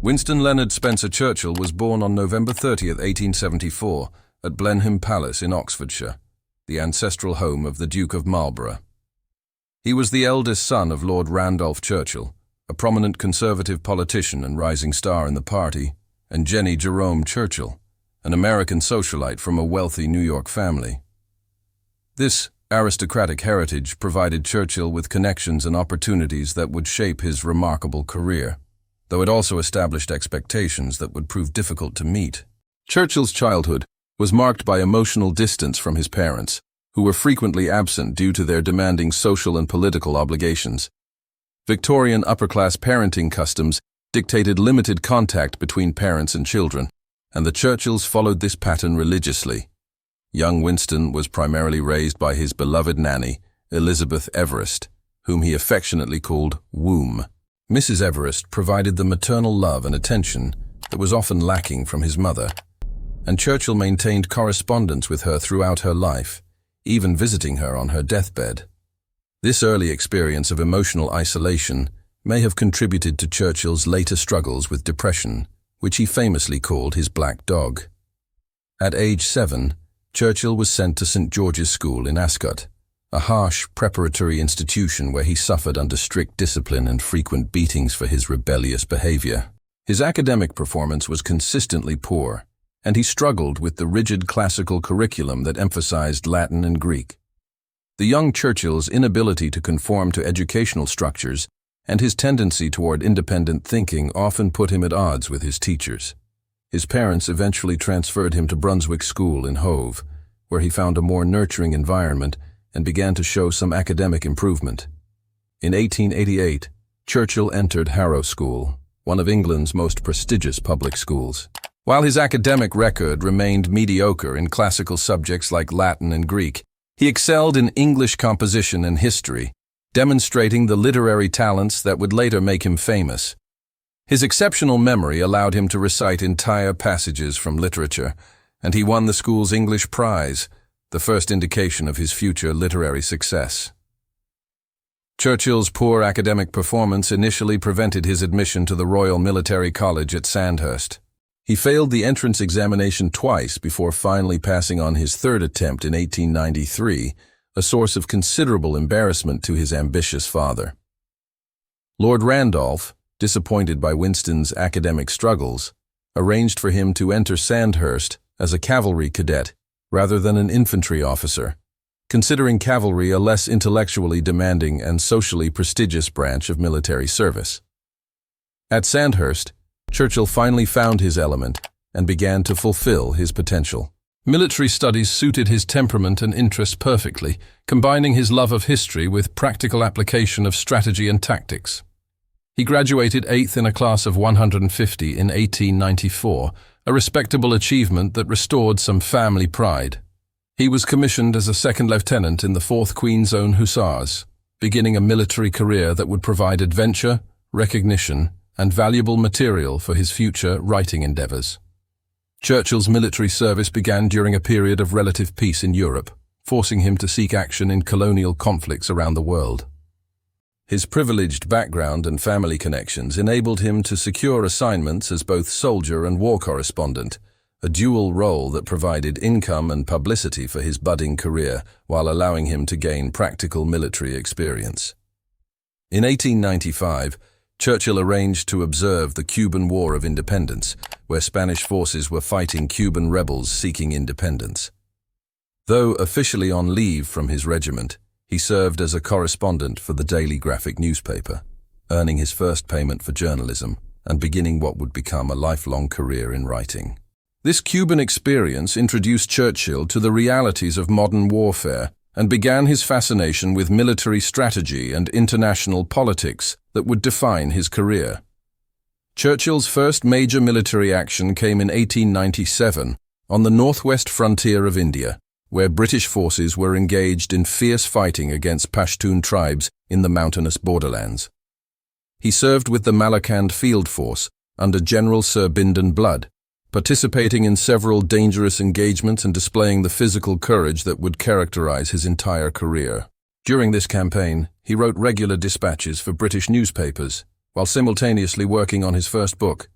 Winston Leonard Spencer Churchill was born on November 30th, 1874, at Blenheim Palace in Oxfordshire, the ancestral home of the Duke of Marlborough. He was the eldest son of Lord Randolph Churchill, a prominent Conservative politician and rising star in the party, and Jenny Jerome Churchill, an American socialite from a wealthy New York family. This aristocratic heritage provided Churchill with connections and opportunities that would shape his remarkable career, though it also established expectations that would prove difficult to meet. Churchill's childhood was marked by emotional distance from his parents, who were frequently absent due to their demanding social and political obligations. Victorian upper-class parenting customs dictated limited contact between parents and children, and the Churchills followed this pattern religiously. Young Winston was primarily raised by his beloved nanny, Elizabeth Everest, whom he affectionately called Womb. Mrs. Everest provided the maternal love and attention that was often lacking from his mother, and Churchill maintained correspondence with her throughout her life, even visiting her on her deathbed. This early experience of emotional isolation may have contributed to Churchill's later struggles with depression, which he famously called his black dog. At age 7, Churchill was sent to St. George's School in Ascot, a harsh preparatory institution where he suffered under strict discipline and frequent beatings for his rebellious behavior. His academic performance was consistently poor, and he struggled with the rigid classical curriculum that emphasized Latin and Greek. The young Churchill's inability to conform to educational structures and his tendency toward independent thinking often put him at odds with his teachers. His parents eventually transferred him to Brunswick School in Hove, where he found a more nurturing environment and began to show some academic improvement. In 1888, Churchill entered Harrow School, one of England's most prestigious public schools. While his academic record remained mediocre in classical subjects like Latin and Greek, he excelled in English composition and history, demonstrating the literary talents that would later make him famous. His exceptional memory allowed him to recite entire passages from literature, and he won the school's English prize, the first indication of his future literary success. Churchill's poor academic performance initially prevented his admission to the Royal Military College at Sandhurst. He failed the entrance examination twice before finally passing on his third attempt in 1893, a source of considerable embarrassment to his ambitious father. Lord Randolph, disappointed by Winston's academic struggles, arranged for him to enter Sandhurst as a cavalry cadet rather than an infantry officer, considering cavalry a less intellectually demanding and socially prestigious branch of military service. At Sandhurst, Churchill finally found his element and began to fulfill his potential. Military studies suited his temperament and interests perfectly, combining his love of history with practical application of strategy and tactics. He graduated 8th in a class of 150 in 1894, a respectable achievement that restored some family pride. He was commissioned as a second lieutenant in the 4th Queen's Own Hussars, beginning a military career that would provide adventure, recognition, and valuable material for his future writing endeavors. Churchill's military service began during a period of relative peace in Europe, forcing him to seek action in colonial conflicts around the world. His privileged background and family connections enabled him to secure assignments as both soldier and war correspondent, a dual role that provided income and publicity for his budding career while allowing him to gain practical military experience. In 1895, Churchill arranged to observe the Cuban War of Independence, where Spanish forces were fighting Cuban rebels seeking independence. Though officially on leave from his regiment, he served as a correspondent for the daily graphic newspaper, earning his first payment for journalism and beginning what would become a lifelong career in writing. This Cuban experience introduced Churchill to the realities of modern warfare and began his fascination with military strategy and international politics that would define his career. Churchill's first major military action came in 1897 on the northwest frontier of India, where British forces were engaged in fierce fighting against Pashtun tribes in the mountainous borderlands. He served with the Malakand Field Force under General Sir Bindon Blood, participating in several dangerous engagements and displaying the physical courage that would characterize his entire career. During this campaign, he wrote regular dispatches for British newspapers, while simultaneously working on his first book,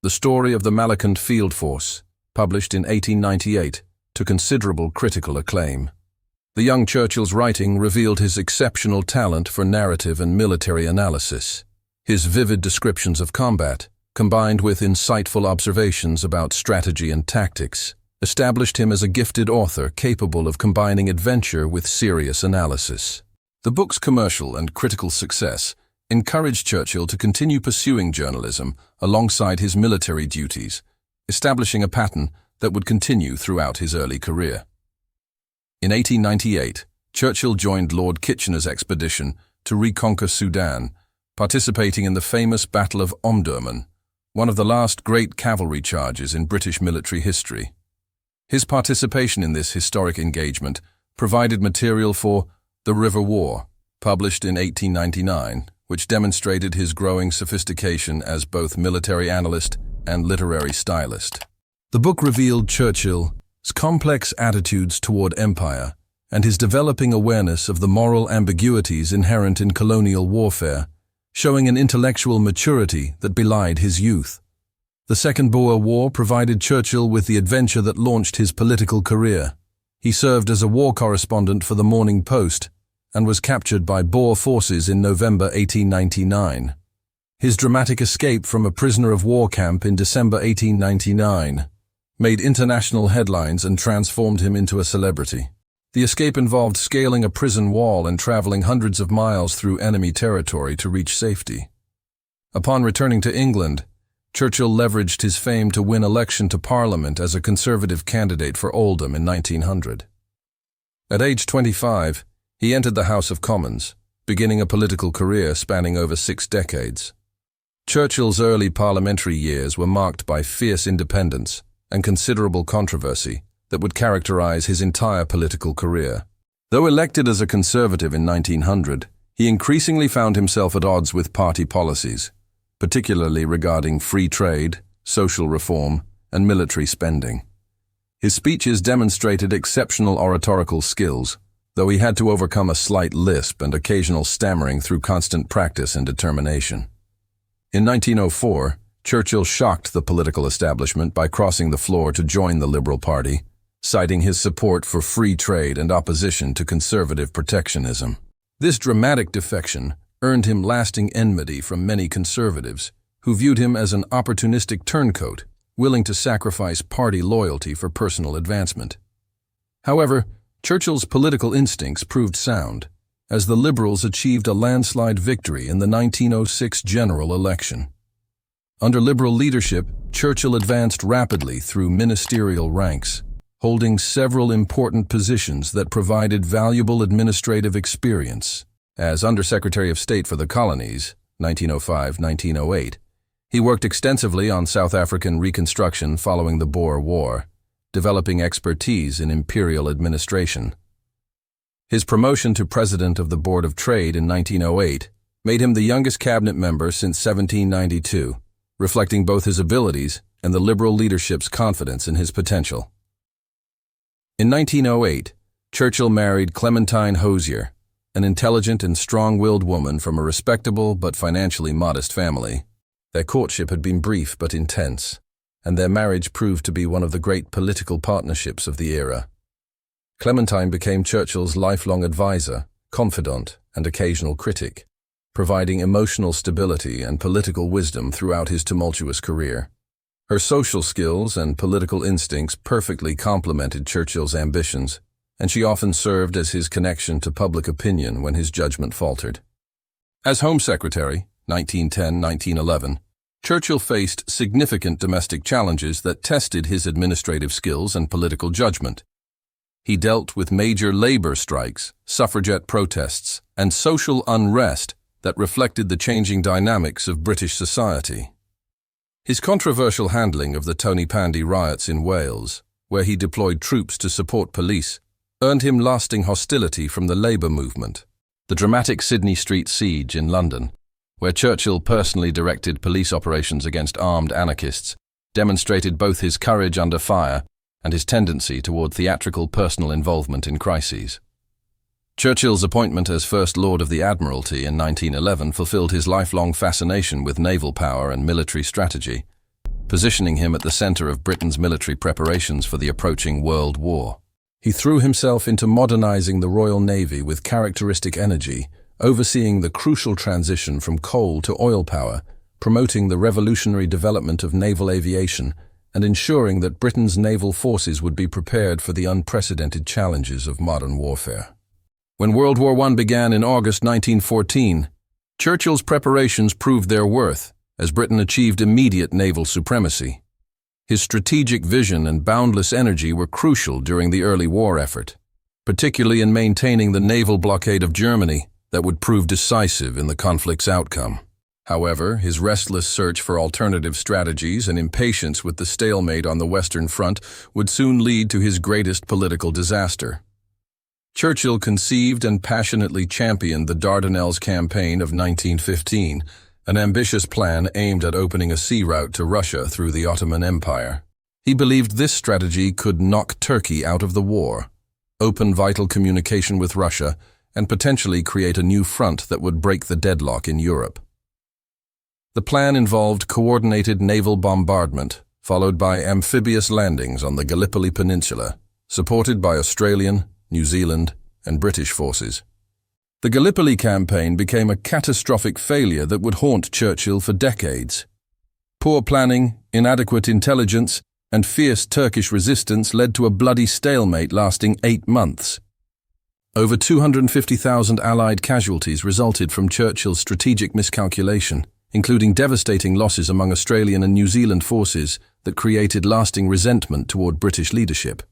The Story of the Malakand Field Force, published in 1898, to considerable critical acclaim. The young Churchill's writing revealed his exceptional talent for narrative and military analysis. His vivid descriptions of combat, combined with insightful observations about strategy and tactics, established him as a gifted author capable of combining adventure with serious analysis. The book's commercial and critical success encouraged Churchill to continue pursuing journalism alongside his military duties, establishing a pattern that would continue throughout his early career. In 1898, Churchill joined Lord Kitchener's expedition to reconquer Sudan, participating in the famous Battle of Omdurman, one of the last great cavalry charges in British military history. His participation in this historic engagement provided material for The River War, published in 1899, which demonstrated his growing sophistication as both military analyst and literary stylist. The book revealed Churchill's complex attitudes toward empire and his developing awareness of the moral ambiguities inherent in colonial warfare, showing an intellectual maturity that belied his youth. The Second Boer War provided Churchill with the adventure that launched his political career. He served as a war correspondent for the Morning Post and was captured by Boer forces in November 1899. His dramatic escape from a prisoner of war camp in December 1899 made international headlines and transformed him into a celebrity. The escape involved scaling a prison wall and traveling hundreds of miles through enemy territory to reach safety. Upon returning to England, Churchill leveraged his fame to win election to Parliament as a Conservative candidate for Oldham in 1900. At age 25, he entered the House of Commons, beginning a political career spanning over 6 decades. Churchill's early parliamentary years were marked by fierce independence and considerable controversy that would characterize his entire political career. Though elected as a Conservative in 1900, he increasingly found himself at odds with party policies, particularly regarding free trade, social reform, and military spending. His speeches demonstrated exceptional oratorical skills, though he had to overcome a slight lisp and occasional stammering through constant practice and determination. In 1904, Churchill shocked the political establishment by crossing the floor to join the Liberal Party, citing his support for free trade and opposition to conservative protectionism. This dramatic defection earned him lasting enmity from many conservatives, who viewed him as an opportunistic turncoat, willing to sacrifice party loyalty for personal advancement. However, Churchill's political instincts proved sound, as the Liberals achieved a landslide victory in the 1906 general election. Under Liberal leadership, Churchill advanced rapidly through ministerial ranks, holding several important positions that provided valuable administrative experience. As Under-Secretary of State for the Colonies, 1905-1908, he worked extensively on South African reconstruction following the Boer War, developing expertise in imperial administration. His promotion to President of the Board of Trade in 1908 made him the youngest cabinet member since 1792, reflecting both his abilities and the Liberal leadership's confidence in his potential. In 1908, Churchill married Clementine Hosier, an intelligent and strong-willed woman from a respectable but financially modest family. Their courtship had been brief but intense, and their marriage proved to be one of the great political partnerships of the era. Clementine became Churchill's lifelong advisor, confidant, and occasional critic, providing emotional stability and political wisdom throughout his tumultuous career. Her social skills and political instincts perfectly complemented Churchill's ambitions, and she often served as his connection to public opinion when his judgment faltered. As Home Secretary, 1910-1911, Churchill faced significant domestic challenges that tested his administrative skills and political judgment. He dealt with major labor strikes, suffragette protests, and social unrest that reflected the changing dynamics of British society. His controversial handling of the Tony Pandy riots in Wales, where he deployed troops to support police, earned him lasting hostility from the Labour movement. The dramatic Sydney Street siege in London, where Churchill personally directed police operations against armed anarchists, demonstrated both his courage under fire and his tendency toward theatrical personal involvement in crises. Churchill's appointment as First Lord of the Admiralty in 1911 fulfilled his lifelong fascination with naval power and military strategy. positioning him at the center of Britain's military preparations for the approaching World War. He threw himself into modernizing the Royal Navy with characteristic energy, overseeing the crucial transition from coal to oil power, promoting the revolutionary development of naval aviation, and ensuring that Britain's naval forces would be prepared for the unprecedented challenges of modern warfare. When World War I began in August 1914, Churchill's preparations proved their worth, as Britain achieved immediate naval supremacy. His strategic vision and boundless energy were crucial during the early war effort, particularly in maintaining the naval blockade of Germany that would prove decisive in the conflict's outcome. However, his restless search for alternative strategies and impatience with the stalemate on the Western Front would soon lead to his greatest political disaster. Churchill conceived and passionately championed the Dardanelles Campaign of 1915, an ambitious plan aimed at opening a sea route to Russia through the Ottoman Empire. He believed this strategy could knock Turkey out of the war, open vital communication with Russia, and potentially create a new front that would break the deadlock in Europe. The plan involved coordinated naval bombardment, followed by amphibious landings on the Gallipoli Peninsula, supported by Australian, New Zealand, and British forces. The Gallipoli campaign became a catastrophic failure that would haunt Churchill for decades. Poor planning, inadequate intelligence, and fierce Turkish resistance led to a bloody stalemate lasting 8 months. Over 250,000 Allied casualties resulted from Churchill's strategic miscalculation, including devastating losses among Australian and New Zealand forces that created lasting resentment toward British leadership.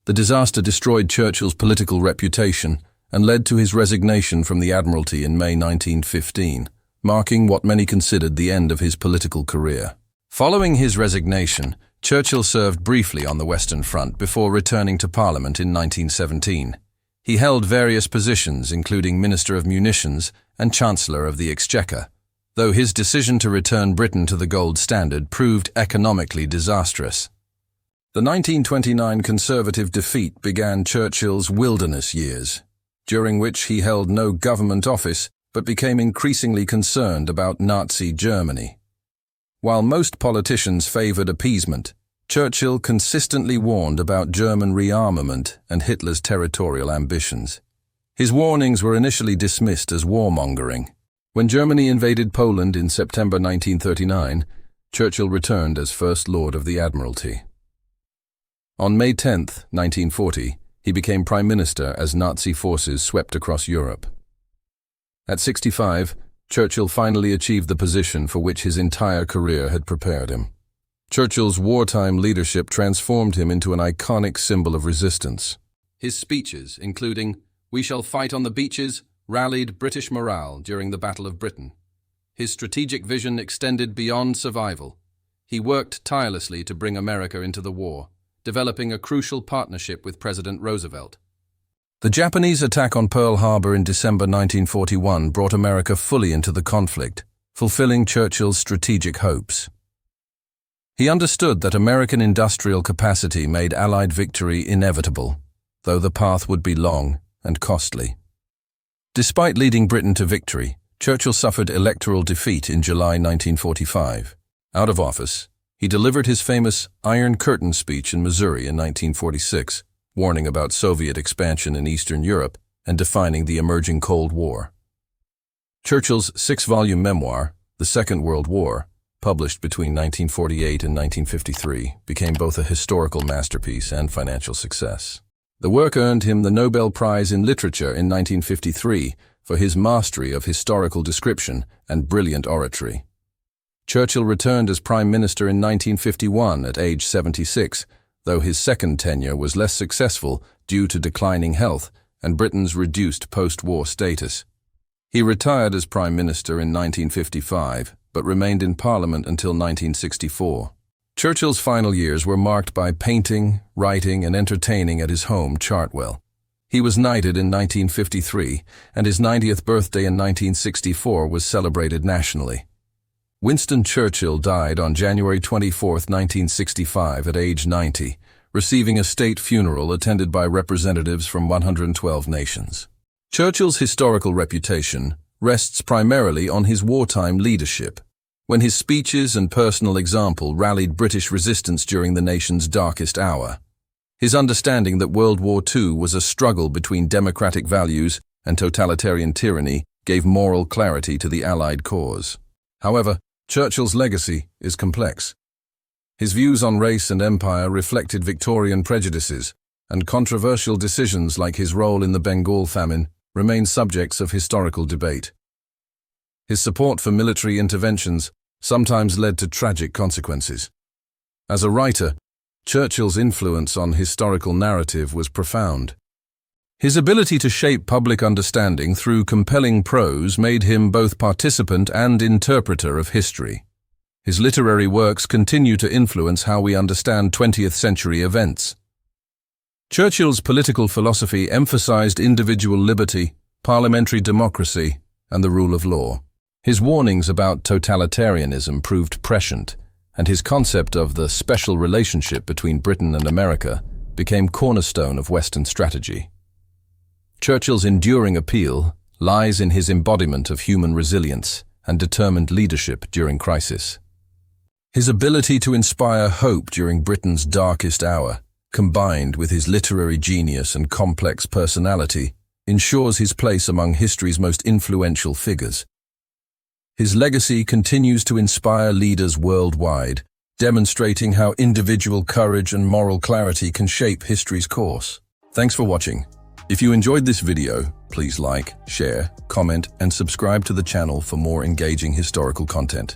The disaster destroyed Churchill's political reputation and led to his resignation from the Admiralty in May 1915, marking what many considered the end of his political career. Following his resignation, Churchill served briefly on the Western Front before returning to Parliament in 1917. He held various positions, including Minister of Munitions and Chancellor of the Exchequer, though his decision to return Britain to the gold standard proved economically disastrous. The 1929 Conservative defeat began Churchill's wilderness years, during which he held no government office but became increasingly concerned about Nazi Germany. While most politicians favored appeasement, Churchill consistently warned about German rearmament and Hitler's territorial ambitions. His warnings were initially dismissed as warmongering. When Germany invaded Poland in September 1939, Churchill returned as First Lord of the Admiralty. On May 10, 1940, he became Prime Minister as Nazi forces swept across Europe. At 65, Churchill finally achieved the position for which his entire career had prepared him. Churchill's wartime leadership transformed him into an iconic symbol of resistance. His speeches, including "We shall fight on the beaches," rallied British morale during the Battle of Britain. His strategic vision extended beyond survival. He worked tirelessly to bring America into the war, developing a crucial partnership with President Roosevelt. The Japanese attack on Pearl Harbor in December 1941 brought America fully into the conflict, fulfilling Churchill's strategic hopes. He understood that American industrial capacity made Allied victory inevitable, though the path would be long and costly. Despite leading Britain to victory, Churchill suffered electoral defeat in July 1945. Out of office, he delivered his famous Iron Curtain speech in Missouri in 1946, warning about Soviet expansion in Eastern Europe and defining the emerging Cold War. Churchill's 6-volume memoir, The Second World War, published between 1948 and 1953, became both a historical masterpiece and financial success. The work earned him the Nobel Prize in Literature in 1953 for his mastery of historical description and brilliant oratory. Churchill returned as Prime Minister in 1951 at age 76, though his second tenure was less successful due to declining health and Britain's reduced post-war status. He retired as Prime Minister in 1955, but remained in Parliament until 1964. Churchill's final years were marked by painting, writing, and entertaining at his home, Chartwell. He was knighted in 1953, and his 90th birthday in 1964 was celebrated nationally. Winston Churchill died on January 24, 1965, at age 90, receiving a state funeral attended by representatives from 112 nations. Churchill's historical reputation rests primarily on his wartime leadership. when his speeches and personal example rallied British resistance during the nation's darkest hour. His understanding that World War II was a struggle between democratic values and totalitarian tyranny gave moral clarity to the Allied cause. However, Churchill's legacy is complex. His views on race and empire reflected Victorian prejudices, and controversial decisions like his role in the Bengal famine remain subjects of historical debate. His support for military interventions sometimes led to tragic consequences. As a writer, Churchill's influence on historical narrative was profound. His ability to shape public understanding through compelling prose made him both participant and interpreter of history. His literary works continue to influence how we understand 20th century events. Churchill's political philosophy emphasized individual liberty, parliamentary democracy, and the rule of law. His warnings about totalitarianism proved prescient, and his concept of the special relationship between Britain and America became cornerstone of Western strategy. Churchill's enduring appeal lies in his embodiment of human resilience and determined leadership during crisis. His ability to inspire hope during Britain's darkest hour, combined with his literary genius and complex personality, ensures his place among history's most influential figures. His legacy continues to inspire leaders worldwide, demonstrating how individual courage and moral clarity can shape history's course. Thanks for watching. If you enjoyed this video, please like, share, comment, and subscribe to the channel for more engaging historical content.